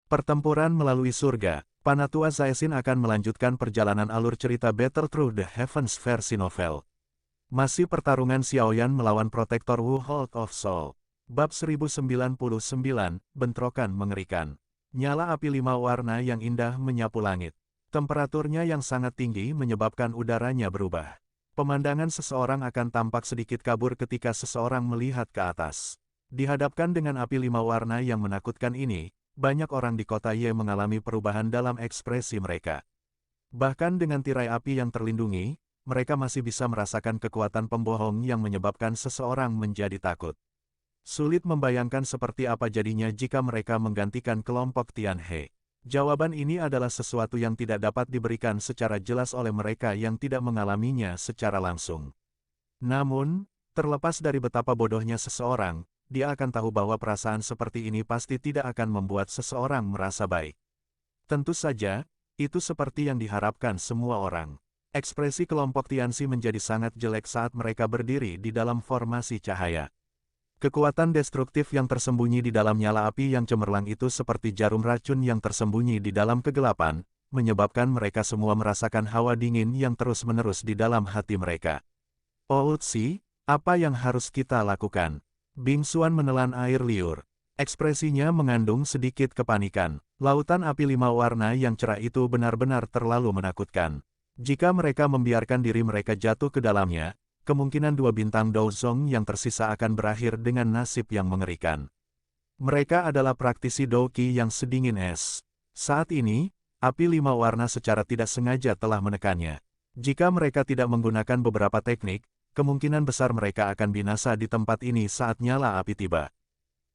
Pertempuran melalui surga, Panatua Zaesin akan melanjutkan perjalanan alur cerita Battle Through the Heavens versi novel. Masih pertarungan Xiaoyan melawan Protektor Wu Hold of Soul. Bab 1099, Bentrokan Mengerikan. Nyala api 5 warna yang indah menyapu langit. Temperaturnya yang sangat tinggi menyebabkan udaranya berubah. Pemandangan seseorang akan tampak sedikit kabur ketika seseorang melihat ke atas. Dihadapkan dengan api 5 warna yang menakutkan ini, banyak orang di kota Ye mengalami perubahan dalam ekspresi mereka. Bahkan dengan tirai api yang terlindungi, mereka masih bisa merasakan kekuatan pembohong yang menyebabkan seseorang menjadi takut. Sulit membayangkan seperti apa jadinya jika mereka menggantikan kelompok Tianhe. Jawaban ini adalah sesuatu yang tidak dapat diberikan secara jelas oleh mereka yang tidak mengalaminya secara langsung. Namun, terlepas dari betapa bodohnya seseorang, dia akan tahu bahwa perasaan seperti ini pasti tidak akan membuat seseorang merasa baik. Tentu saja, itu seperti yang diharapkan semua orang. Ekspresi kelompok Tianxi menjadi sangat jelek saat mereka berdiri di dalam formasi cahaya. Kekuatan destruktif yang tersembunyi di dalam nyala api yang cemerlang itu seperti jarum racun yang tersembunyi di dalam kegelapan, menyebabkan mereka semua merasakan hawa dingin yang terus-menerus di dalam hati mereka. Oh Tsi, apa yang harus kita lakukan? Bing Xuan menelan air liur. Ekspresinya mengandung sedikit kepanikan. Lautan api 5 warna yang cerah itu benar-benar terlalu menakutkan. Jika mereka membiarkan diri mereka jatuh ke dalamnya, kemungkinan 2 bintang Douzong yang tersisa akan berakhir dengan nasib yang mengerikan. Mereka adalah praktisi Douqi yang sedingin es. Saat ini, api 5 warna secara tidak sengaja telah menekannya. Jika mereka tidak menggunakan beberapa teknik, kemungkinan besar mereka akan binasa di tempat ini saat nyala api tiba.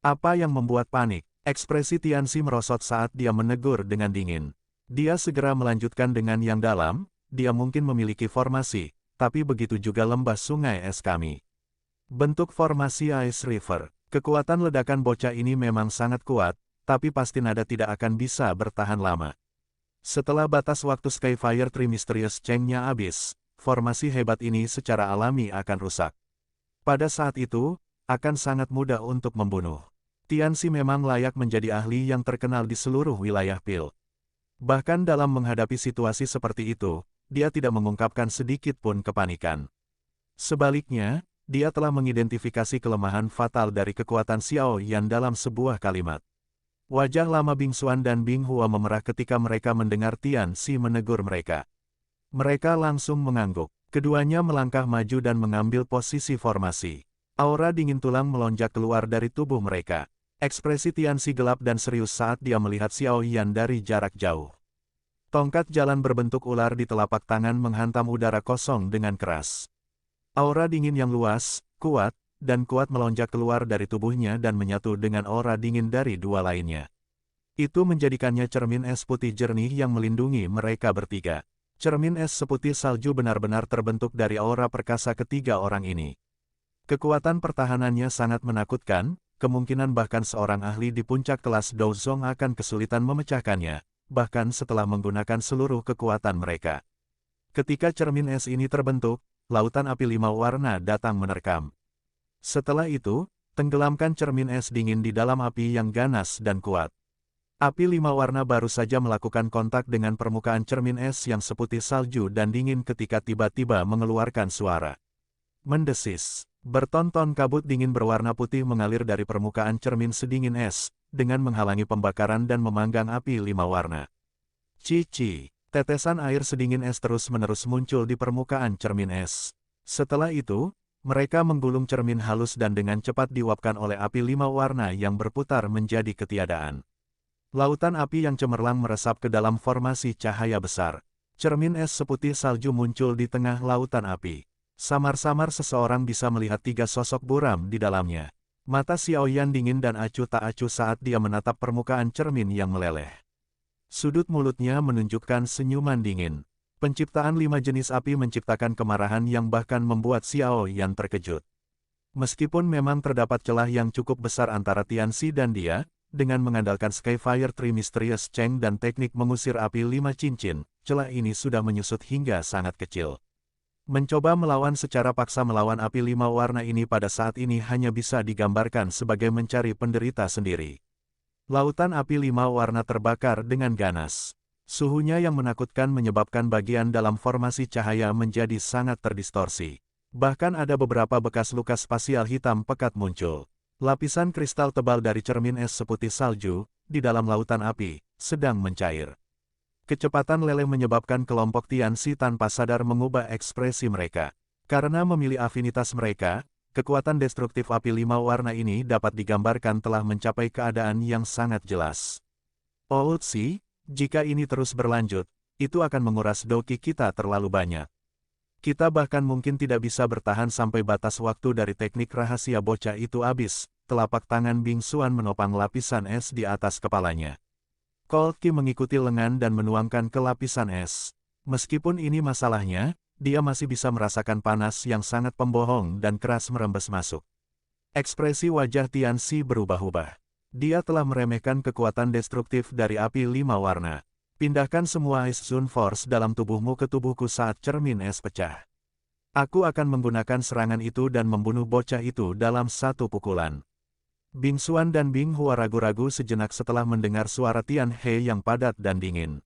Apa yang membuat panik? Ekspresi Tianxi merosot saat dia menegur dengan dingin. Dia segera melanjutkan dengan yang dalam, dia mungkin memiliki formasi, tapi begitu juga lembah sungai es kami. Bentuk formasi Ice River. Kekuatan ledakan bocah ini memang sangat kuat, tapi pasti nada tidak akan bisa bertahan lama. Setelah batas waktu Skyfire Tree Mysterious Cheng-nya habis, formasi hebat ini secara alami akan rusak. Pada saat itu, akan sangat mudah untuk membunuh. Tianxi memang layak menjadi ahli yang terkenal di seluruh wilayah Pil. Bahkan dalam menghadapi situasi seperti itu, dia tidak mengungkapkan sedikit pun kepanikan. Sebaliknya, dia telah mengidentifikasi kelemahan fatal dari kekuatan Xiao Yan dalam sebuah kalimat. Wajah lama Bing Xuan dan Bing Hua memerah ketika mereka mendengar Tianxi menegur mereka. Mereka langsung mengangguk. Keduanya melangkah maju dan mengambil posisi formasi. Aura dingin tulang melonjak keluar dari tubuh mereka. Ekspresi Tianxi gelap dan serius saat dia melihat Xiao Yan dari jarak jauh. Tongkat jalan berbentuk ular di telapak tangan menghantam udara kosong dengan keras. Aura dingin yang luas, kuat melonjak keluar dari tubuhnya dan menyatu dengan aura dingin dari dua lainnya. Itu menjadikannya cermin es putih jernih yang melindungi mereka bertiga. Cermin es seputih salju benar-benar terbentuk dari aura perkasa ketiga orang ini. Kekuatan pertahanannya sangat menakutkan, kemungkinan bahkan seorang ahli di puncak kelas Douzong akan kesulitan memecahkannya, bahkan setelah menggunakan seluruh kekuatan mereka. Ketika cermin es ini terbentuk, lautan api 5 warna datang menerkam. Setelah itu, tenggelamkan cermin es dingin di dalam api yang ganas dan kuat. Api 5 warna baru saja melakukan kontak dengan permukaan cermin es yang seputih salju dan dingin ketika tiba-tiba mengeluarkan suara. Mendesis. Bertonton kabut dingin berwarna putih mengalir dari permukaan cermin sedingin es, dengan menghalangi pembakaran dan memanggang api 5 warna. Cici. Tetesan air sedingin es terus-menerus muncul di permukaan cermin es. Setelah itu, mereka menggulung cermin halus dan dengan cepat diuapkan oleh api 5 warna yang berputar menjadi ketiadaan. Lautan api yang cemerlang meresap ke dalam formasi cahaya besar. Cermin es seputih salju muncul di tengah lautan api. Samar-samar seseorang bisa melihat 3 sosok buram di dalamnya. Mata Xiao Yan dingin dan acuh tak acuh saat dia menatap permukaan cermin yang meleleh. Sudut mulutnya menunjukkan senyuman dingin. Penciptaan 5 jenis api menciptakan kemarahan yang bahkan membuat Xiao Yan terkejut. Meskipun memang terdapat celah yang cukup besar antara Tianxi dan dia, dengan mengandalkan Skyfire Tree Mysterious Cheng dan teknik mengusir api 5 cincin, celah ini sudah menyusut hingga sangat kecil. Mencoba melawan secara paksa melawan api 5 warna ini pada saat ini hanya bisa digambarkan sebagai mencari penderita sendiri. Lautan api 5 warna terbakar dengan ganas. Suhunya yang menakutkan menyebabkan bagian dalam formasi cahaya menjadi sangat terdistorsi. Bahkan ada beberapa bekas luka spasial hitam pekat muncul. Lapisan kristal tebal dari cermin es seputih salju, di dalam lautan api, sedang mencair. Kecepatan leleh menyebabkan kelompok Tianxi tanpa sadar mengubah ekspresi mereka. Karena memilih afinitas mereka, kekuatan destruktif api 5 warna ini dapat digambarkan telah mencapai keadaan yang sangat jelas. Outsi, jika ini terus berlanjut, itu akan menguras doki kita terlalu banyak. Kita bahkan mungkin tidak bisa bertahan sampai batas waktu dari teknik rahasia bocah itu habis. Telapak tangan Bing Xuan menopang lapisan es di atas kepalanya. Cold Ki mengikuti lengan dan menuangkan ke lapisan es. Meskipun ini masalahnya, dia masih bisa merasakan panas yang sangat pembohong dan keras merembes masuk. Ekspresi wajah Tianxi berubah-ubah. Dia telah meremehkan kekuatan destruktif dari api 5 warna. Pindahkan semua Ice Zone Force dalam tubuhmu ke tubuhku saat cermin es pecah. Aku akan menggunakan serangan itu dan membunuh bocah itu dalam satu pukulan. Bing Xuan dan Bing Hua ragu-ragu sejenak setelah mendengar suara Tian He yang padat dan dingin.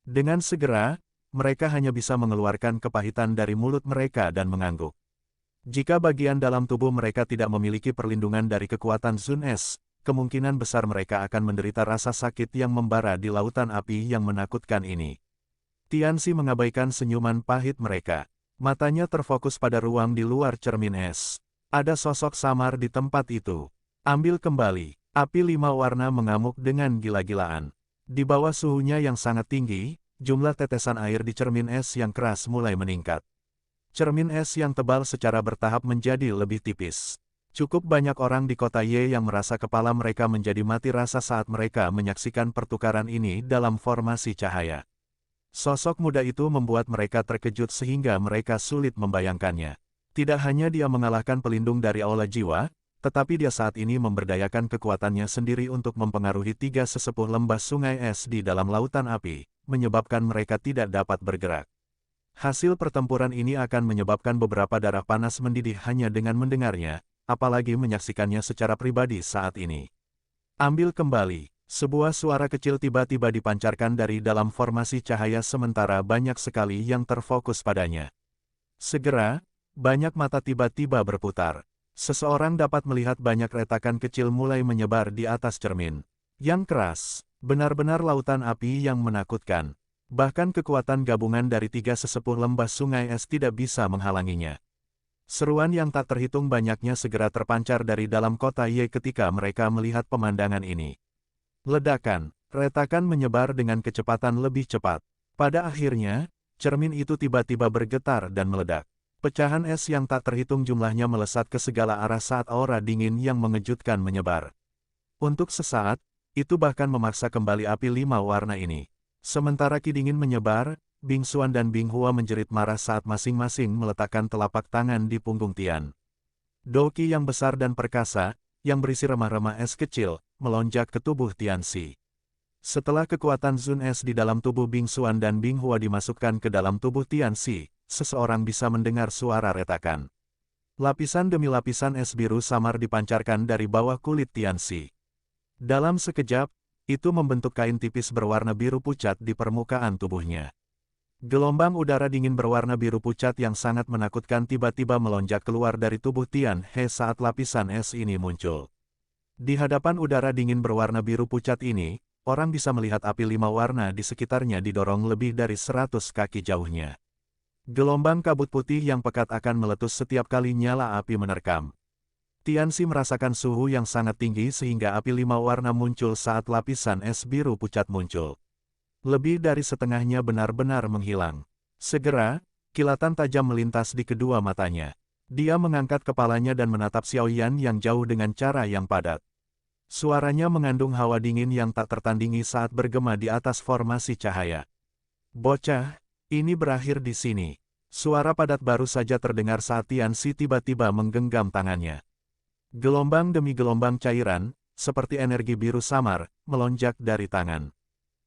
Dengan segera, mereka hanya bisa mengeluarkan kepahitan dari mulut mereka dan mengangguk. Jika bagian dalam tubuh mereka tidak memiliki perlindungan dari kekuatan Zun Es, kemungkinan besar mereka akan menderita rasa sakit yang membara di lautan api yang menakutkan ini. Tianxi mengabaikan senyuman pahit mereka. Matanya terfokus pada ruang di luar cermin es. Ada sosok samar di tempat itu. Ambil kembali. Api 5 warna mengamuk dengan gila-gilaan. Di bawah suhunya yang sangat tinggi, jumlah tetesan air di cermin es yang keras mulai meningkat. Cermin es yang tebal secara bertahap menjadi lebih tipis. Cukup banyak orang di kota Ye yang merasa kepala mereka menjadi mati rasa saat mereka menyaksikan pertukaran ini dalam formasi cahaya. Sosok muda itu membuat mereka terkejut sehingga mereka sulit membayangkannya. Tidak hanya dia mengalahkan pelindung dari aula jiwa, tetapi dia saat ini memberdayakan kekuatannya sendiri untuk mempengaruhi 3 sesepuh lembah sungai es di dalam lautan api, menyebabkan mereka tidak dapat bergerak. Hasil pertempuran ini akan menyebabkan beberapa darah panas mendidih hanya dengan mendengarnya, apalagi menyaksikannya secara pribadi saat ini. Ambil kembali. Sebuah suara kecil tiba-tiba dipancarkan dari dalam formasi cahaya sementara banyak sekali yang terfokus padanya. Segera, banyak mata tiba-tiba berputar. Seseorang dapat melihat banyak retakan kecil mulai menyebar di atas cermin. Yang keras, benar-benar lautan api yang menakutkan. Bahkan kekuatan gabungan dari 3 sesepuh lembah sungai es tidak bisa menghalanginya. Seruan yang tak terhitung banyaknya segera terpancar dari dalam kota Ye ketika mereka melihat pemandangan ini. Ledakan, retakan menyebar dengan kecepatan lebih cepat. Pada akhirnya, cermin itu tiba-tiba bergetar dan meledak. Pecahan es yang tak terhitung jumlahnya melesat ke segala arah saat aura dingin yang mengejutkan menyebar. Untuk sesaat, itu bahkan memaksa kembali api 5 warna ini. Sementara ki dingin menyebar, Bing Xuan dan Bing Hua menjerit marah saat masing-masing meletakkan telapak tangan di punggung Tian. Doki yang besar dan perkasa, yang berisi remah-remah es kecil, melonjak ke tubuh Tianxi. Setelah kekuatan Zun Es di dalam tubuh Bing Xuan dan Bing Hua dimasukkan ke dalam tubuh Tianxi, seseorang bisa mendengar suara retakan. Lapisan demi lapisan es biru samar dipancarkan dari bawah kulit Tianxi. Dalam sekejap, itu membentuk kain tipis berwarna biru pucat di permukaan tubuhnya. Gelombang udara dingin berwarna biru pucat yang sangat menakutkan tiba-tiba melonjak keluar dari tubuh Tian He saat lapisan es ini muncul. Di hadapan udara dingin berwarna biru pucat ini, orang bisa melihat api 5 warna di sekitarnya didorong lebih dari 100 kaki jauhnya. Gelombang kabut putih yang pekat akan meletus setiap kali nyala api menerkam. Tianxi merasakan suhu yang sangat tinggi sehingga api 5 warna muncul saat lapisan es biru pucat muncul. Lebih dari setengahnya benar-benar menghilang. Segera, kilatan tajam melintas di kedua matanya. Dia mengangkat kepalanya dan menatap Xiaoyan yang jauh dengan cara yang padat. Suaranya mengandung hawa dingin yang tak tertandingi saat bergema di atas formasi cahaya. Bocah, ini berakhir di sini. Suara padat baru saja terdengar saat Tianxi tiba-tiba menggenggam tangannya. Gelombang demi gelombang cairan, seperti energi biru samar, melonjak dari tangan.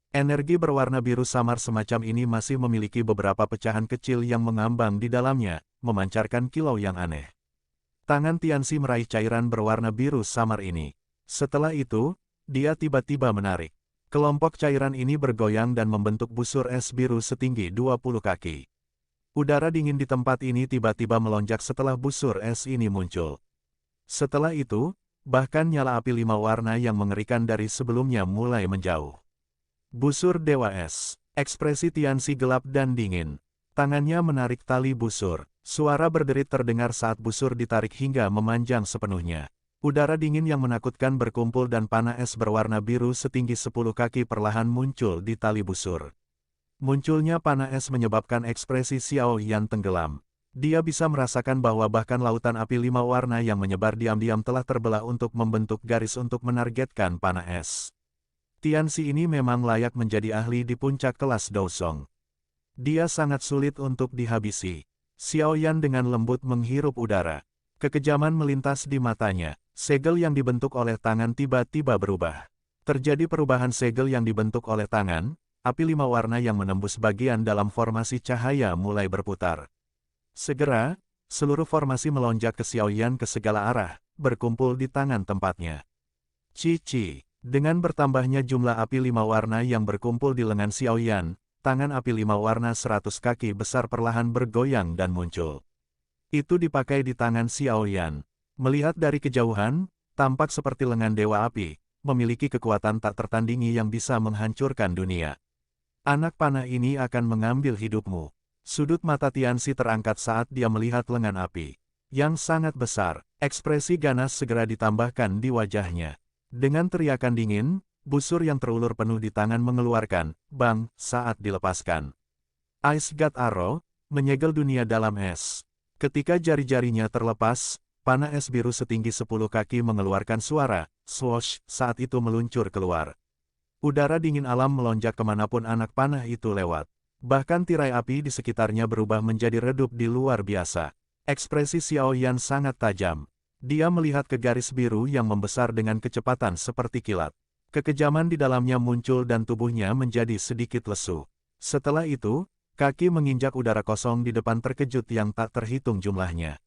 Energi berwarna biru samar semacam ini masih memiliki beberapa pecahan kecil yang mengambang di dalamnya, memancarkan kilau yang aneh. Tangan Tianxi meraih cairan berwarna biru samar ini. Setelah itu, Dia tiba-tiba menarik. Kelompok cairan ini bergoyang dan membentuk busur es biru setinggi 20 kaki. Udara dingin di tempat ini tiba-tiba melonjak setelah busur es ini muncul. Setelah itu, bahkan nyala api 5 warna yang mengerikan dari sebelumnya mulai menjauh. Busur Dewa Es. Ekspresi Tianxi gelap dan dingin. Tangannya menarik tali busur. Suara berderit terdengar saat busur ditarik hingga memanjang sepenuhnya. Udara dingin yang menakutkan berkumpul dan panah es berwarna biru setinggi 10 kaki perlahan muncul di tali busur. Munculnya panah es menyebabkan ekspresi Xiao Yan tenggelam. Dia bisa merasakan bahwa bahkan lautan api 5 warna yang menyebar diam-diam telah terbelah untuk membentuk garis untuk menargetkan panah es. Tianxi ini memang layak menjadi ahli di puncak kelas Dousong. Dia sangat sulit untuk dihabisi. Xiao Yan dengan lembut menghirup udara. Kekejaman melintas di matanya. Segel yang dibentuk oleh tangan tiba-tiba berubah. Terjadi perubahan segel yang dibentuk oleh tangan, api 5 warna yang menembus bagian dalam formasi cahaya mulai berputar. Segera, seluruh formasi melonjak ke Xiao Yan ke segala arah, berkumpul di tangan tempatnya. Cici, dengan bertambahnya jumlah api 5 warna yang berkumpul di lengan Xiao Yan, tangan api 5 warna 100 kaki besar perlahan bergoyang dan muncul. Itu dipakai di tangan Xiao Yan. Melihat dari kejauhan, tampak seperti lengan Dewa Api, memiliki kekuatan tak tertandingi yang bisa menghancurkan dunia. Anak panah ini akan mengambil hidupmu. Sudut mata Tianxi terangkat saat dia melihat lengan api. Yang sangat besar, ekspresi ganas segera ditambahkan di wajahnya. Dengan teriakan dingin, busur yang terulur penuh di tangan mengeluarkan, bang, saat dilepaskan. Ice God Arrow, menyegel dunia dalam es. Ketika jari-jarinya terlepas, panah es biru setinggi 10 kaki mengeluarkan suara, swoosh, saat itu meluncur keluar. Udara dingin alam melonjak kemanapun anak panah itu lewat. Bahkan tirai api di sekitarnya berubah menjadi redup di luar biasa. Ekspresi Xiao Yan sangat tajam. Dia melihat ke garis biru yang membesar dengan kecepatan seperti kilat. Kekejaman di dalamnya muncul dan tubuhnya menjadi sedikit lesu. Setelah itu, kaki menginjak udara kosong di depan terkejut yang tak terhitung jumlahnya.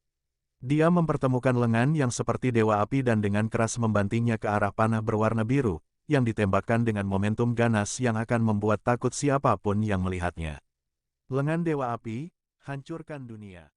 Dia mempertemukan lengan yang seperti Dewa Api dan dengan keras membantingnya ke arah panah berwarna biru, yang ditembakkan dengan momentum ganas yang akan membuat takut siapapun yang melihatnya. Lengan Dewa Api, hancurkan dunia.